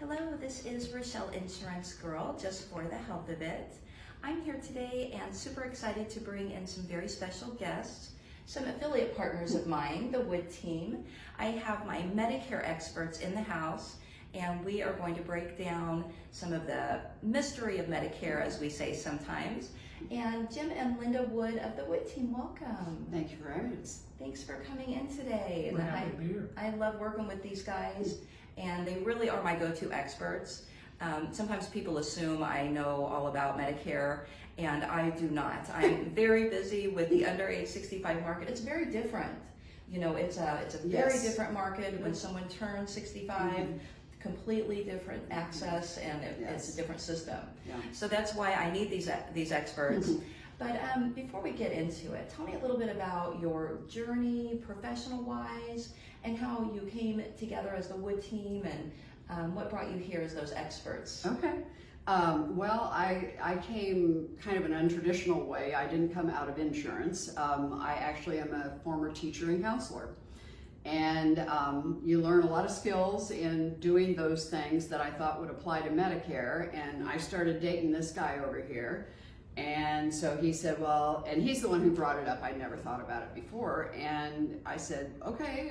Hello, this is Rochelle Insurance Girl, just for the health of it. I'm here today and super excited to bring in some very special guests, some affiliate partners of mine, the Wood team. I have my Medicare experts in the house, and we are going to break down some of the mystery of Medicare, as we say sometimes. And Jim and Linda Wood of the Wood team, welcome. Thank you for having us. Thanks for coming in today. We're happy to be here. I love working with these guys, and they really are my go-to experts. Sometimes people assume I know all about Medicare, and I do not. I'm very busy with the under age 65 market. It's very different. You know, it's a very different market when someone turns 65. Completely different access, and it's a different system. So that's why I need these experts. But before we get into it, tell me a little bit about your journey, professional-wise, and how you came together as the Wood team, and what brought you here as those experts. Okay. Well, I came kind of an untraditional way. I didn't come out of insurance. I actually am a former teacher and counselor. And you learn a lot of skills in doing those things that I thought would apply to Medicare. And I started dating this guy over here. And so he said, well, and he's the one who brought it up. I never thought about it before. And I said, okay,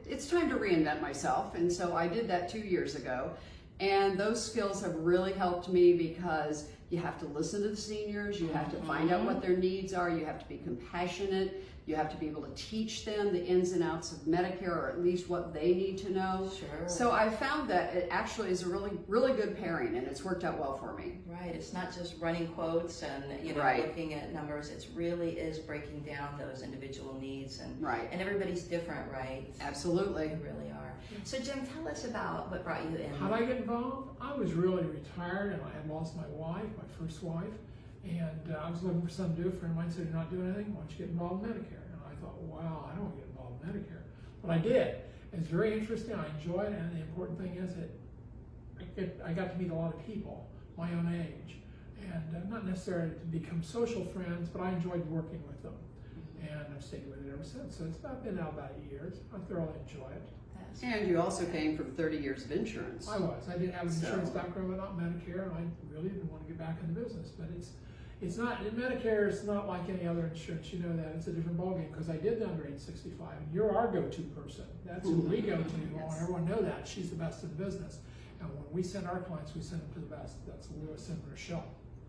it's time to reinvent myself. And so I did that 2 years ago. And those skills have really helped me because you have to listen to the seniors, you have to find out what their needs are, you have to be compassionate, you have to be able to teach them the ins and outs of Medicare, or at least what they need to know. Sure. So I found that it actually is a really good pairing, and it's worked out well for me. Right, it's not just running quotes and looking at numbers. It really is breaking down those individual needs, and and everybody's different, right? Absolutely. They really are. So Jim, tell us about what brought you in. How did I get involved? I was really retired, and I had lost my wife, my first wife, and I was looking for something to do. A friend of mine said, "You're not doing anything, why don't you get involved in Medicare?" And I thought, wow, I don't want to get involved in Medicare. But I did. It's very interesting, I enjoy it, and the important thing is that I got to meet a lot of people my own age, and not necessarily to become social friends, but I enjoyed working with them, and I've stayed with it ever since. So it's been now about 8 years. I thoroughly enjoy it. And you also came from 30 years of insurance. I didn't have an insurance background, but not Medicare, and I really didn't want to get back in the business. But it's not, in Medicare, it's not like any other insurance. You know that. It's a different ballgame, because I did the under age 65, and you're our go-to person. That's who we go to. I want everyone to know that. She's the best in the business. And when we send our clients, we send them to the best. That's what we always send Rochelle,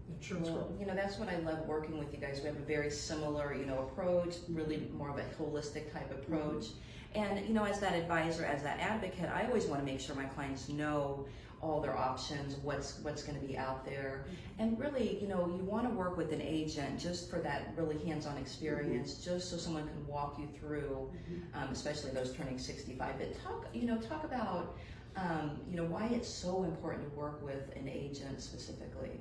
the insurance girl. That's what I love working with you guys. We have a very similar, approach, really more of a holistic type approach. And, as that advisor, as that advocate, I always want to make sure my clients know all their options, what's going to be out there. And really, you want to work with an agent just for that really hands-on experience, just so someone can walk you through, especially those turning 65. But talk about, why it's so important to work with an agent specifically.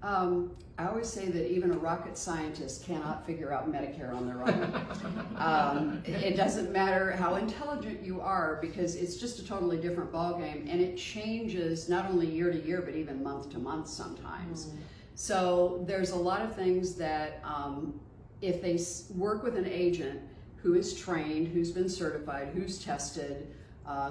I always say that even a rocket scientist cannot figure out Medicare on their own. It doesn't matter how intelligent you are, because it's just a totally different ballgame, and it changes not only year to year, but even month to month sometimes. So there's a lot of things that if they work with an agent who is trained, who's been certified, who's tested,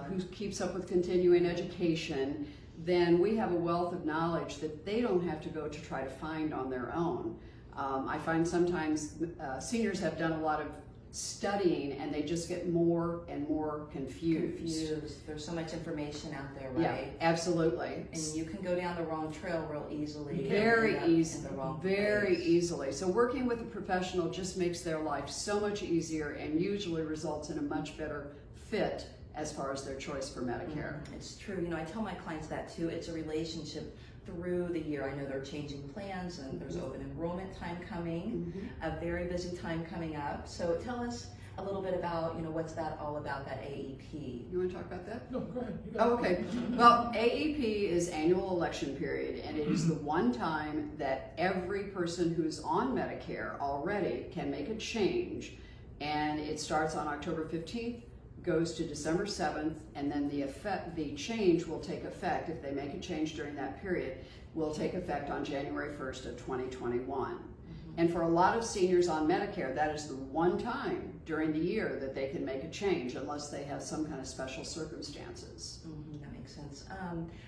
who keeps up with continuing education, then we have a wealth of knowledge that they don't have to go to try to find on their own. I find sometimes seniors have done a lot of studying, and they just get more and more confused. There's so much information out there, right? Yeah, absolutely. And you can go down the wrong trail real easily. Very easily. So working with a professional just makes their life so much easier, and usually results in a much better fit as far as their choice for Medicare. It's true. I tell my clients that too. It's a relationship through the year. I know they're changing plans, and there's open enrollment time coming, a very busy time coming up. So tell us a little bit about, what's that all about, that AEP? You want to talk about that? No, go ahead. Okay. Well, AEP is annual election period, and it is the one time that every person who's on Medicare already can make a change, and it starts on October 15th, goes to December 7th, and then the change will take effect, if they make a change during that period, will take effect on January 1st of 2021. And for a lot of seniors on Medicare, that is the one time during the year that they can make a change, unless they have some kind of special circumstances. That makes makes sense.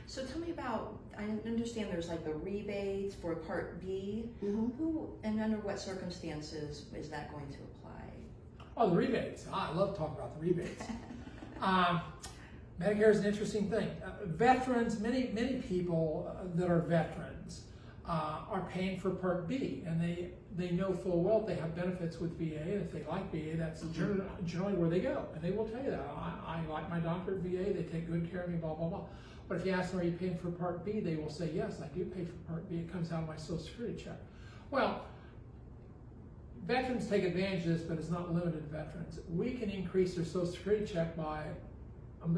So tell me about, I understand there's like the rebates for Part B. Who and under what circumstances is that going to apply? Oh, the rebates. I love talking about the rebates. Medicare is an interesting thing. Veterans, many people that are veterans are paying for Part B, and they know full well they have benefits with VA, and if they like VA, that's generally where they go, and they will tell you that. I like my doctor at VA, they take good care of me, blah, blah, blah. But if you ask them, are you paying for Part B, they will say, yes, I do pay for Part B. It comes out of my Social Security check. Well, veterans take advantage of this, but it's not limited to veterans. We can increase their Social Security check by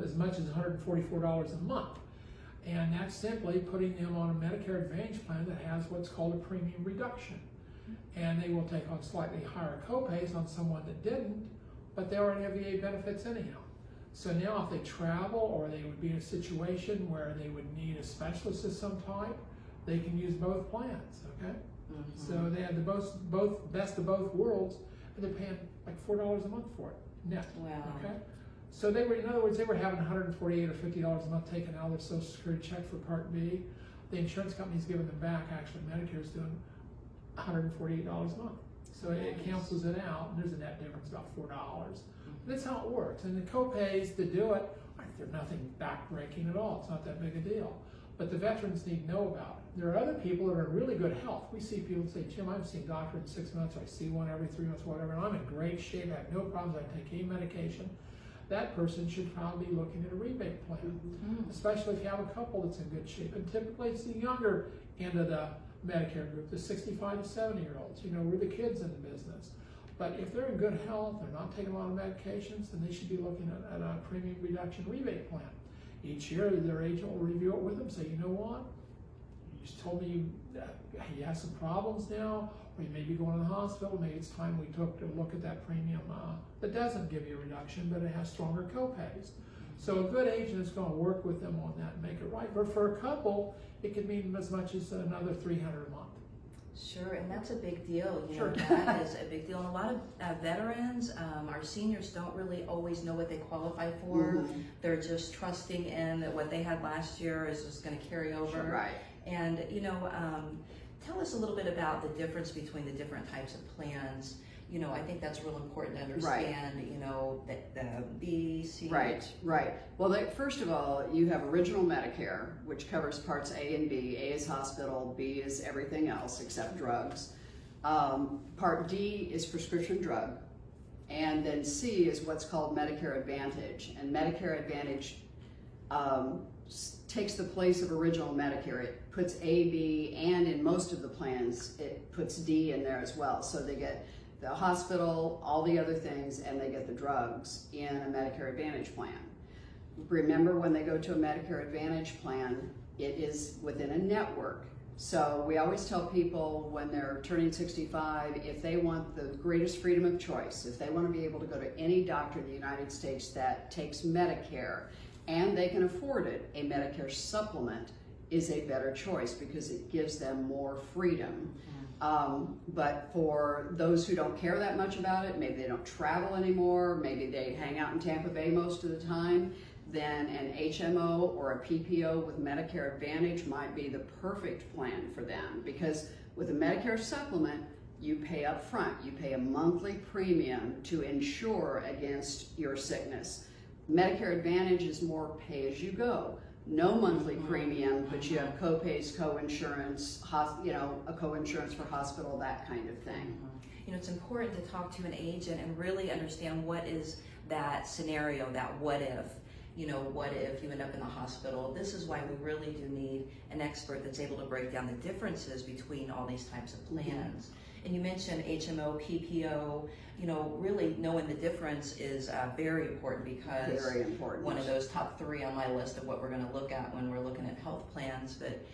as much as $144 a month. And that's simply putting them on a Medicare Advantage plan that has what's called a premium reduction. And they will take on slightly higher copays on someone that didn't, but they already have VA benefits anyhow. So now if they travel, or they would be in a situation where they would need a specialist of some type, they can use both plans, okay? So they have the both best of both worlds, and they're paying like $4 a month for it, net, okay? So they were, in other words, they were having $148 or $50 a month taken out of their Social Security check for Part B. The insurance company's giving them back, actually Medicare's doing $148 a month. So it cancels it out, and there's a net difference about $4. That's how it works. And the copays to do it, they're nothing backbreaking at all. It's not that big a deal. But the veterans need to know about it. There are other people that are in really good health. We see people say, Jim, I haven't seen a doctor in 6 months, I see one every 3 months, whatever, and I'm in great shape, I have no problems, I take any medication. That person should probably be looking at a rebate plan, especially if you have a couple that's in good shape. And typically it's the younger end of the Medicare group, the 65 to 70-year-olds. You know, we're the kids in the business. But if they're in good health, they're not taking a lot of medications, then they should be looking at a premium reduction rebate plan. Each year, their agent will review it with them, say, you know what? You just told me you have some problems now, or you may be going to the hospital. Maybe it's time we took a look at that premium that doesn't give you a reduction, but it has stronger copays. So a good agent is going to work with them on that and make it right. But for a couple, it could mean as much as another $300 a month. Sure, and that's a big deal. You know, that is a big deal. And a lot of veterans, our seniors don't really always know what they qualify for. They're just trusting in that what they had last year is just going to carry over. Sure, right. And, you know, tell us a little bit about the difference between the different types of plans. You know, I think that's real important to understand, you know, the B, C. Right. Well, first of all, you have original Medicare, which covers parts A and B. A is hospital, B is everything else except drugs. Part D is prescription drug. And then C is what's called Medicare Advantage. And Medicare Advantage takes the place of original Medicare. It puts A, B, and in most of the plans, it puts D in there as well. So they get the hospital, all the other things, and they get the drugs in a Medicare Advantage plan. Remember, when they go to a Medicare Advantage plan, it is within a network. So we always tell people when they're turning 65, if they want the greatest freedom of choice, if they want to be able to go to any doctor in the United States that takes Medicare, and they can afford it, a Medicare supplement is a better choice because it gives them more freedom. But for those who don't care that much about it, maybe they don't travel anymore, maybe they hang out in Tampa Bay most of the time, then an HMO or a PPO with Medicare Advantage might be the perfect plan for them, because with a Medicare supplement, you pay up front. You pay a monthly premium to insure against your sickness. Medicare Advantage is more pay as you go. No monthly premium, but you have co-pays, co-insurance, you know, a co-insurance for hospital, that kind of thing. You know, it's important to talk to an agent and really understand what is that scenario, that what if. You know, what if you end up in the hospital? This is why we really do need an expert that's able to break down the differences between all these types of plans. And you mentioned HMO, PPO, you know, really knowing the difference is very important, because one of those top 3 on my list of what we're going to look at when we're looking at health plans. But,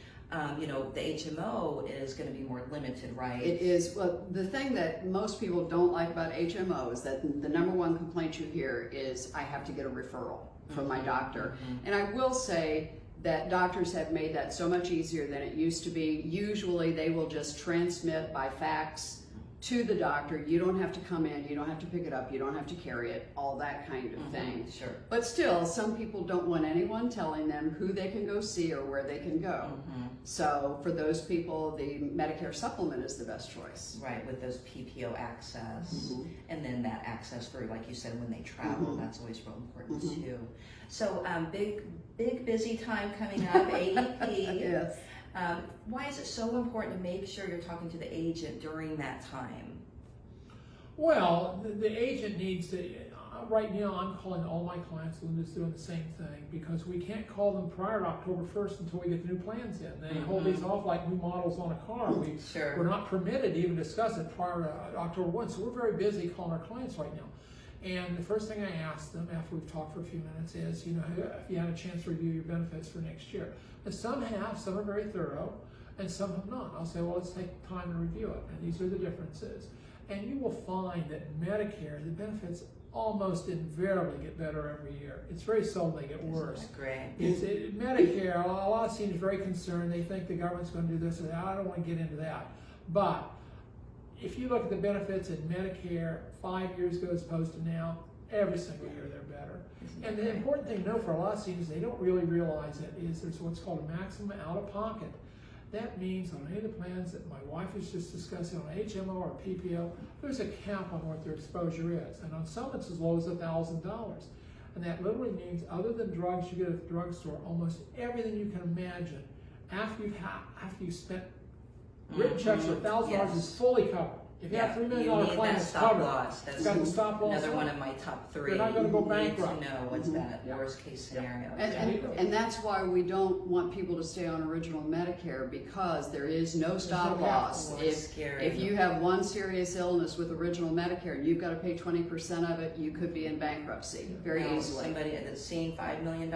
you know, the HMO is going to be more limited, right? It is. Well, the thing that most people don't like about HMO is that the number one complaint you hear is, I have to get a referral from my doctor. And I will say that doctors have made that so much easier than it used to be. Usually they will just transmit by fax to the doctor. You don't have to come in, you don't have to pick it up, you don't have to carry it, all that kind of thing. Sure. But still, some people don't want anyone telling them who they can go see or where they can go. So for those people, the Medicare supplement is the best choice. Right, with those PPO access, and then that access for, like you said, when they travel, that's always real important too. So big busy time coming up, AEP. Yes. Why is it so important to make sure you're talking to the agent during that time? Well, the agent needs to, right now I'm calling all my clients, Linda's doing the same thing, because we can't call them prior to October 1st until we get the new plans in. They hold these off like new models on a car. We're not permitted to even discuss it prior to October 1, so we're very busy calling our clients right now. And the first thing I ask them after we've talked for a few minutes is, you know, if you had a chance to review your benefits for next year. And some have, some are very thorough, and some have not. I'll say, well, let's take time to review it, and these are the differences. And you will find that Medicare, the benefits almost invariably get better every year. It's very seldom they get worse. Great. Medicare, a lot of seniors are very concerned. They think the government's going to do this, and I don't want to get into that. But if you look at the benefits in Medicare 5 years ago as opposed to now, every single year they're better. And the important thing to know for a lot of seniors, they don't really realize it, is there's what's called a maximum out-of-pocket. That means on any of the plans that my wife is just discussing, on HMO or PPO, there's a cap on what their exposure is. And on some it's as low as $1,000. And that literally means, other than drugs you get at the drugstore, almost everything you can imagine after you've spent written checks for $1,000 is fully covered. If you have $3 million plan, it's covered. That's got the stop loss. another one of my top 3. You're not going to go You need bankrupt. to know what's that worst case scenario. And that's why we don't want people to stay on original Medicare, because there is no stop loss. If you have one serious illness with original Medicare and you've got to pay 20% of it, you could be in bankruptcy very easily. Somebody that's seeing $5 million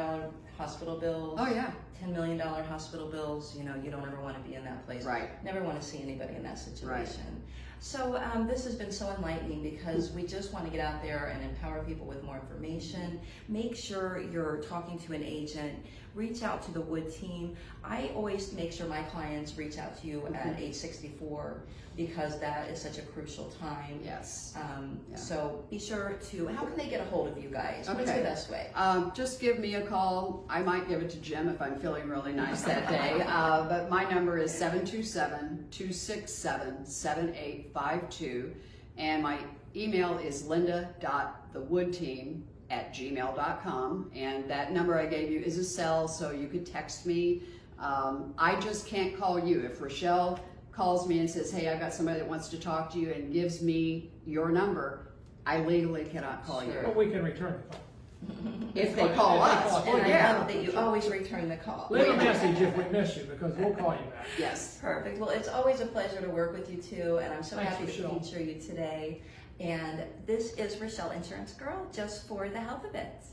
hospital bills. Oh yeah. $10 million hospital bills, you know, you don't ever want to be in that place. Right. Never want to see anybody in that situation. Right. So this has been so enlightening, because we just want to get out there and empower people with more information. Make sure you're talking to an agent. Reach out to the Wood team. I always make sure my clients reach out to you at age 64, because that is such a crucial time. Yes. So be sure to, how can they get a hold of you guys? What's the best way? Just give me a call. I might give it to Jim if I'm feeling really nice that day. But my number is 727-267-7852. And my email is linda.thewoodteam@gmail.com. And that number I gave you is a cell, so you could text me. I just can't call you. If Rochelle calls me and says, hey, I've got somebody that wants to talk to you, and gives me your number, I legally cannot call you. But we can return the call. If they call us. And I love that you always return the call. Leave a message if we miss you, because we'll call you back. Yes. Perfect. Well, it's always a pleasure to work with you too, and I'm so Thanks, happy Rochelle. to feature you today. And this is Rochelle Insurance Girl, just for the health of it.